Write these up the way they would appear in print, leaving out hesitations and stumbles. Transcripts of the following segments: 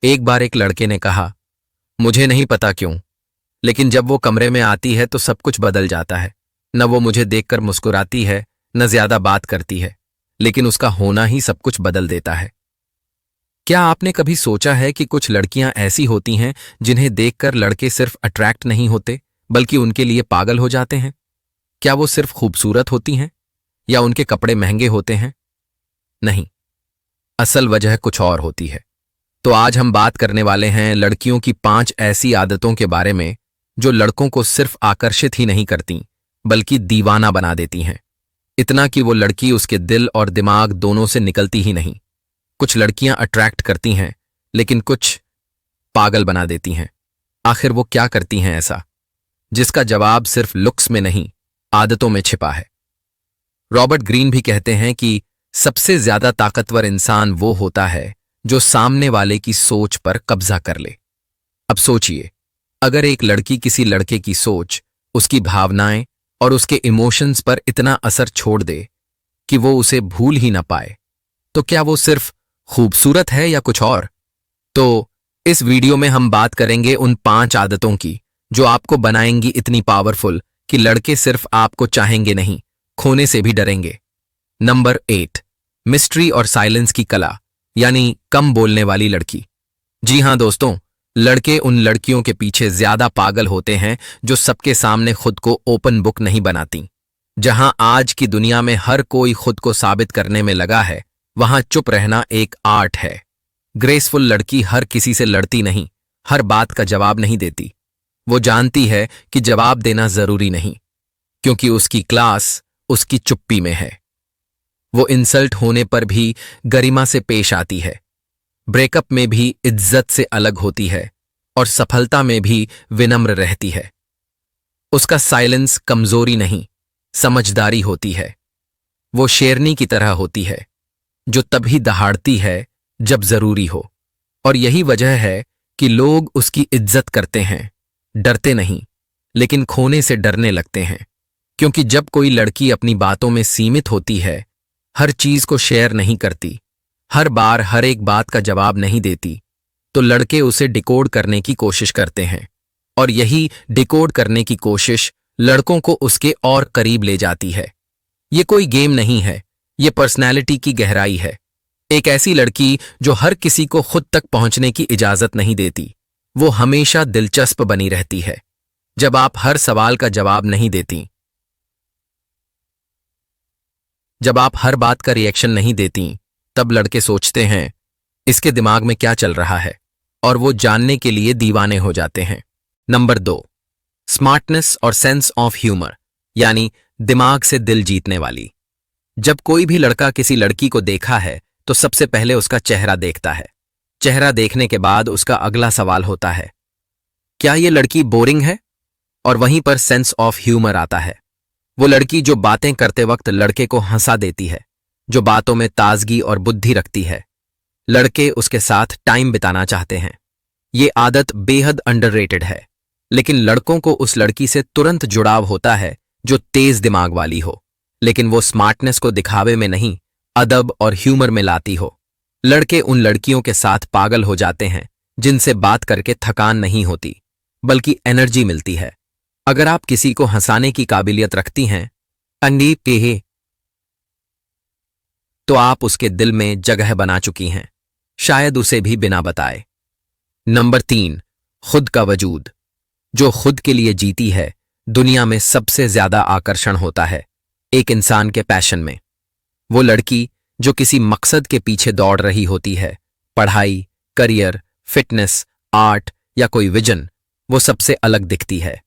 एक बार एक लड़के ने कहा, मुझे नहीं पता क्यों, लेकिन जब वो कमरे में आती है तो सब कुछ बदल जाता है। न वो मुझे देखकर मुस्कुराती है, न ज्यादा बात करती है, लेकिन उसका होना ही सब कुछ बदल देता है। क्या आपने कभी सोचा है कि कुछ लड़कियां ऐसी होती हैं जिन्हें देखकर लड़के सिर्फ अट्रैक्ट नहीं होते, बल्कि उनके लिए पागल हो जाते हैं? क्या वो सिर्फ खूबसूरत होती हैं या उनके कपड़े महंगे होते हैं? नहीं, असल वजह कुछ और होती है। तो आज हम बात करने वाले हैं लड़कियों की 5 ऐसी आदतों के बारे में जो लड़कों को सिर्फ आकर्षित ही नहीं करती, बल्कि दीवाना बना देती हैं। इतना कि वो लड़की उसके दिल और दिमाग दोनों से निकलती ही नहीं। कुछ लड़कियां अट्रैक्ट करती हैं, लेकिन कुछ पागल बना देती हैं। आखिर वो क्या करती हैं ऐसा, जिसका जवाब सिर्फ लुक्स में नहीं, आदतों में छिपा है। रॉबर्ट ग्रीन भी कहते हैं कि सबसे ज्यादा ताकतवर इंसान वो होता है जो सामने वाले की सोच पर कब्जा कर ले। अब सोचिए, अगर एक लड़की किसी लड़के की सोच, उसकी भावनाएं और उसके इमोशंस पर इतना असर छोड़ दे कि वो उसे भूल ही ना पाए, तो क्या वो सिर्फ खूबसूरत है या कुछ और? तो इस वीडियो में हम बात करेंगे उन 5 आदतों की जो आपको बनाएंगी इतनी पावरफुल कि लड़के सिर्फ आपको चाहेंगे नहीं, खोने से भी डरेंगे। नंबर 8, मिस्ट्री और साइलेंस की कला, यानी कम बोलने वाली लड़की। जी हां दोस्तों, लड़के उन लड़कियों के पीछे ज्यादा पागल होते हैं जो सबके सामने खुद को ओपन बुक नहीं बनाती। जहां आज की दुनिया में हर कोई खुद को साबित करने में लगा है, वहां चुप रहना एक आर्ट है। ग्रेसफुल लड़की हर किसी से लड़ती नहीं, हर बात का जवाब नहीं देती। वो जानती है कि जवाब देना जरूरी नहीं, क्योंकि उसकी क्लास उसकी चुप्पी में है। वो इंसल्ट होने पर भी गरिमा से पेश आती है, ब्रेकअप में भी इज्जत से अलग होती है और सफलता में भी विनम्र रहती है। उसका साइलेंस कमजोरी नहीं, समझदारी होती है। वो शेरनी की तरह होती है, जो तभी दहाड़ती है जब जरूरी हो। और यही वजह है कि लोग उसकी इज्जत करते हैं, डरते नहीं, लेकिन खोने से डरने लगते हैं। क्योंकि जब कोई लड़की अपनी बातों में सीमित होती है, हर चीज को शेयर नहीं करती, हर बार हर एक बात का जवाब नहीं देती, तो लड़के उसे डिकोड करने की कोशिश करते हैं। और यही डिकोड करने की कोशिश लड़कों को उसके और करीब ले जाती है। ये कोई गेम नहीं है, ये पर्सनैलिटी की गहराई है। एक ऐसी लड़की जो हर किसी को खुद तक पहुंचने की इजाजत नहीं देती, वो हमेशा दिलचस्प बनी रहती है। जब आप हर सवाल का जवाब नहीं देती, जब आप हर बात का रिएक्शन नहीं देती, तब लड़के सोचते हैं इसके दिमाग में क्या चल रहा है, और वो जानने के लिए दीवाने हो जाते हैं। नंबर 2, स्मार्टनेस और सेंस ऑफ ह्यूमर, यानी दिमाग से दिल जीतने वाली। जब कोई भी लड़का किसी लड़की को देखा है तो सबसे पहले उसका चेहरा देखता है। चेहरा देखने के बाद उसका अगला सवाल होता है, क्या ये लड़की बोरिंग है? और वहीं पर सेंस ऑफ ह्यूमर आता है। वो लड़की जो बातें करते वक्त लड़के को हंसा देती है, जो बातों में ताजगी और बुद्धि रखती है। लड़के उसके साथ टाइम बिताना चाहते हैं। ये आदत बेहद अंडररेटेड है, लेकिन लड़कों को उस लड़की से तुरंत जुड़ाव होता है जो तेज दिमाग वाली हो, लेकिन वो स्मार्टनेस को दिखावे में नहीं, अदब और ह्यूमर में लाती हो। लड़के उन लड़कियों के साथ पागल हो जाते हैं जिनसे बात करके थकान नहीं होती, बल्कि एनर्जी मिलती है। अगर आप किसी को हंसाने की काबिलियत रखती हैं, अंडीप के, तो आप उसके दिल में जगह बना चुकी हैं, शायद उसे भी बिना बताए। नंबर 3, खुद का वजूद। जो खुद के लिए जीती है, दुनिया में सबसे ज्यादा आकर्षण होता है एक इंसान के पैशन में। वो लड़की जो किसी मकसद के पीछे दौड़ रही होती है, पढ़ाई, करियर, फिटनेस, आर्ट या कोई विजन, वो सबसे अलग दिखती है।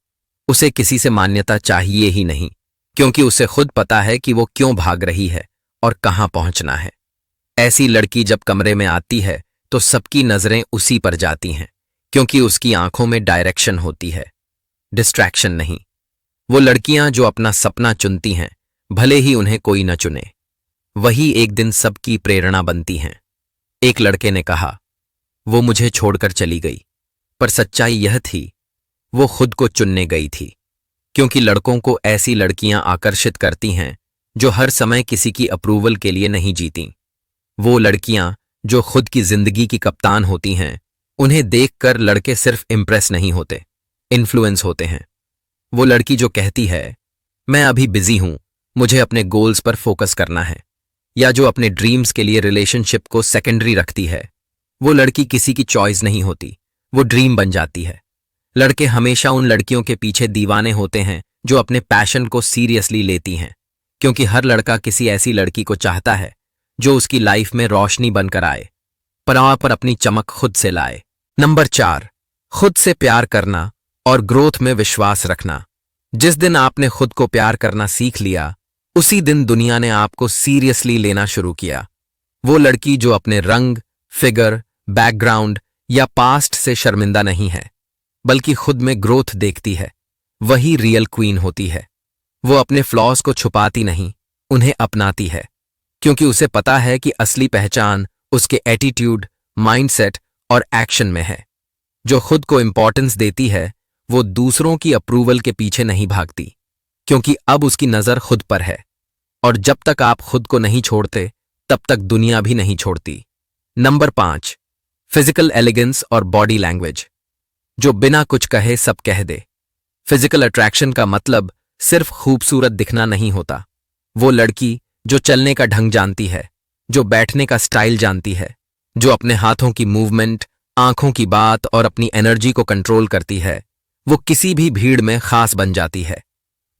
उसे किसी से मान्यता चाहिए ही नहीं, क्योंकि उसे खुद पता है कि वो क्यों भाग रही है और कहां पहुंचना है। ऐसी लड़की जब कमरे में आती है तो सबकी नजरें उसी पर जाती हैं, क्योंकि उसकी आंखों में डायरेक्शन होती है, डिस्ट्रैक्शन नहीं। वो लड़कियां जो अपना सपना चुनती हैं, भले ही उन्हें कोई न चुने, वही एक दिन सबकी प्रेरणा बनती हैं। एक लड़के ने कहा, वो मुझे छोड़कर चली गई, पर सच्चाई यह थी, वो खुद को चुनने गई थी। क्योंकि लड़कों को ऐसी लड़कियां आकर्षित करती हैं जो हर समय किसी की अप्रूवल के लिए नहीं जीती। वो लड़कियां जो खुद की जिंदगी की कप्तान होती हैं, उन्हें देखकर लड़के सिर्फ इंप्रेस नहीं होते, इन्फ्लुएंस होते हैं। वो लड़की जो कहती है, मैं अभी बिजी हूं, मुझे अपने गोल्स पर फोकस करना है, या जो अपने ड्रीम्स के लिए रिलेशनशिप को सेकेंडरी रखती है, वो लड़की किसी की चॉइस नहीं होती, वो ड्रीम बन जाती है। लड़के हमेशा उन लड़कियों के पीछे दीवाने होते हैं जो अपने पैशन को सीरियसली लेती हैं, क्योंकि हर लड़का किसी ऐसी लड़की को चाहता है जो उसकी लाइफ में रोशनी बनकर आए, पर अपनी चमक खुद से लाए। नंबर 4, खुद से प्यार करना और ग्रोथ में विश्वास रखना। जिस दिन आपने खुद को प्यार करना सीख लिया, उसी दिन दुनिया ने आपको सीरियसली लेना शुरू किया। वो लड़की जो अपने रंग, फिगर, बैकग्राउंड या पास्ट से शर्मिंदा नहीं है, बल्कि खुद में ग्रोथ देखती है, वही रियल क्वीन होती है। वो अपने फ्लॉज को छुपाती नहीं, उन्हें अपनाती है, क्योंकि उसे पता है कि असली पहचान उसके एटीट्यूड, माइंडसेट और एक्शन में है। जो खुद को इंपॉर्टेंस देती है, वो दूसरों की अप्रूवल के पीछे नहीं भागती, क्योंकि अब उसकी नजर खुद पर है। और जब तक आप खुद को नहीं छोड़ते, तब तक दुनिया भी नहीं छोड़ती। नंबर 5, फिजिकल एलिगेंस और बॉडी लैंग्वेज। जो बिना कुछ कहे सब कह दे। फिजिकल अट्रैक्शन का मतलब सिर्फ खूबसूरत दिखना नहीं होता। वो लड़की जो चलने का ढंग जानती है, जो बैठने का स्टाइल जानती है, जो अपने हाथों की मूवमेंट, आंखों की बात और अपनी एनर्जी को कंट्रोल करती है, वो किसी भी भीड़ में खास बन जाती है।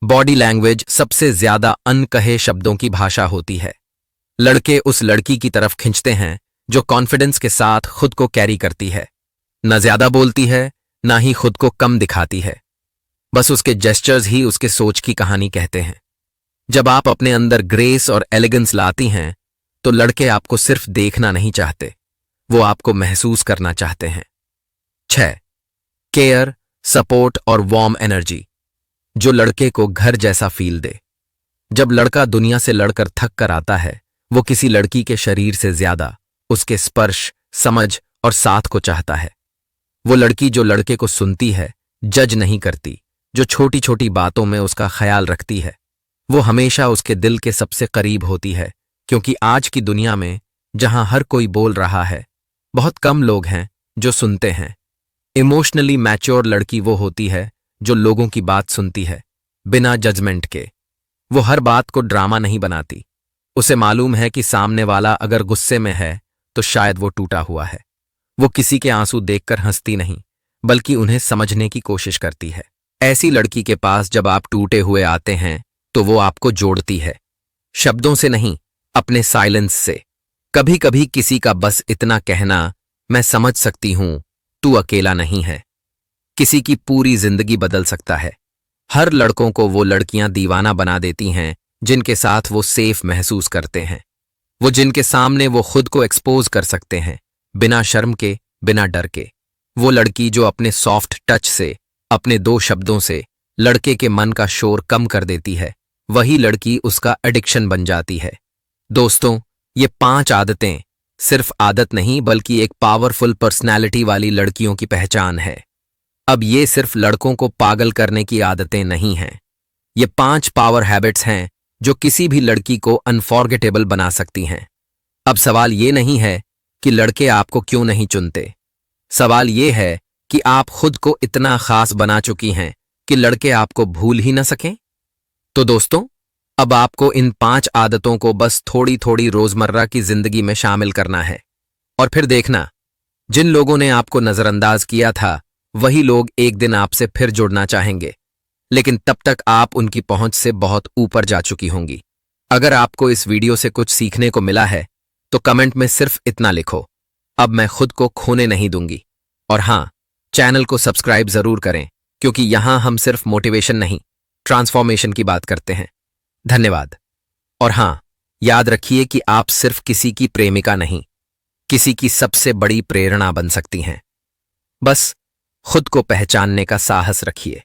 बॉडी लैंग्वेज सबसे ज्यादा अनकहे शब्दों की भाषा होती है। लड़के उस लड़की की तरफ खिंचते हैं जो कॉन्फिडेंस के साथ खुद को कैरी करती है, न ज्यादा बोलती है, ना ही खुद को कम दिखाती है। बस उसके जेस्चर्स ही उसके सोच की कहानी कहते हैं। जब आप अपने अंदर ग्रेस और एलिगेंस लाती हैं, तो लड़के आपको सिर्फ देखना नहीं चाहते, वो आपको महसूस करना चाहते हैं। 6, केयर, सपोर्ट और वार्म एनर्जी। जो लड़के को घर जैसा फील दे। जब लड़का दुनिया से लड़कर थक कर आता है, वो किसी लड़की के शरीर से ज्यादा उसके स्पर्श, समझ और साथ को चाहता है। वो लड़की जो लड़के को सुनती है, जज नहीं करती, जो छोटी छोटी बातों में उसका ख्याल रखती है, वो हमेशा उसके दिल के सबसे करीब होती है। क्योंकि आज की दुनिया में जहां हर कोई बोल रहा है, बहुत कम लोग हैं जो सुनते हैं। इमोशनली मैच्योर लड़की वो होती है जो लोगों की बात सुनती है, बिना जजमेंट के। वो हर बात को ड्रामा नहीं बनाती। उसे मालूम है कि सामने वाला अगर गुस्से में है तो शायद वो टूटा हुआ है। वो किसी के आंसू देखकर हंसती नहीं, बल्कि उन्हें समझने की कोशिश करती है। ऐसी लड़की के पास जब आप टूटे हुए आते हैं, तो वो आपको जोड़ती है, शब्दों से नहीं, अपने साइलेंस से। कभी कभी किसी का बस इतना कहना, मैं समझ सकती हूं, तू अकेला नहीं है, किसी की पूरी जिंदगी बदल सकता है। हर लड़कों को वो लड़कियां दीवाना बना देती हैं जिनके साथ वो सेफ महसूस करते हैं, वो जिनके सामने वो खुद को एक्सपोज कर सकते हैं, बिना शर्म के, बिना डर के। वो लड़की जो अपने सॉफ्ट टच से, अपने 2 शब्दों से लड़के के मन का शोर कम कर देती है, वही लड़की उसका एडिक्शन बन जाती है। दोस्तों, ये 5 आदतें सिर्फ आदत नहीं, बल्कि एक पावरफुल पर्सनैलिटी वाली लड़कियों की पहचान है। अब ये सिर्फ लड़कों को पागल करने की आदतें नहीं हैं, ये 5 पावर हैबिट्स हैं जो किसी भी लड़की को अनफॉरगेटेबल बना सकती हैं। अब सवाल ये नहीं है कि लड़के आपको क्यों नहीं चुनते, सवाल ये है कि आप खुद को इतना खास बना चुकी हैं कि लड़के आपको भूल ही न सकें। तो दोस्तों, अब आपको इन 5 आदतों को बस थोड़ी थोड़ी रोजमर्रा की जिंदगी में शामिल करना है, और फिर देखना, जिन लोगों ने आपको नजरअंदाज किया था, वही लोग एक दिन आपसे फिर जुड़ना चाहेंगे, लेकिन तब तक आप उनकी पहुंच से बहुत ऊपर जा चुकी होंगी। अगर आपको इस वीडियो से कुछ सीखने को मिला है, तो कमेंट में सिर्फ इतना लिखो, अब मैं खुद को खोने नहीं दूंगी। और हां, चैनल को सब्सक्राइब जरूर करें, क्योंकि यहां हम सिर्फ मोटिवेशन नहीं, ट्रांसफॉर्मेशन की बात करते हैं। धन्यवाद। और हां, याद रखिए कि आप सिर्फ किसी की प्रेमिका नहीं, किसी की सबसे बड़ी प्रेरणा बन सकती हैं। बस खुद को पहचानने का साहस रखिए।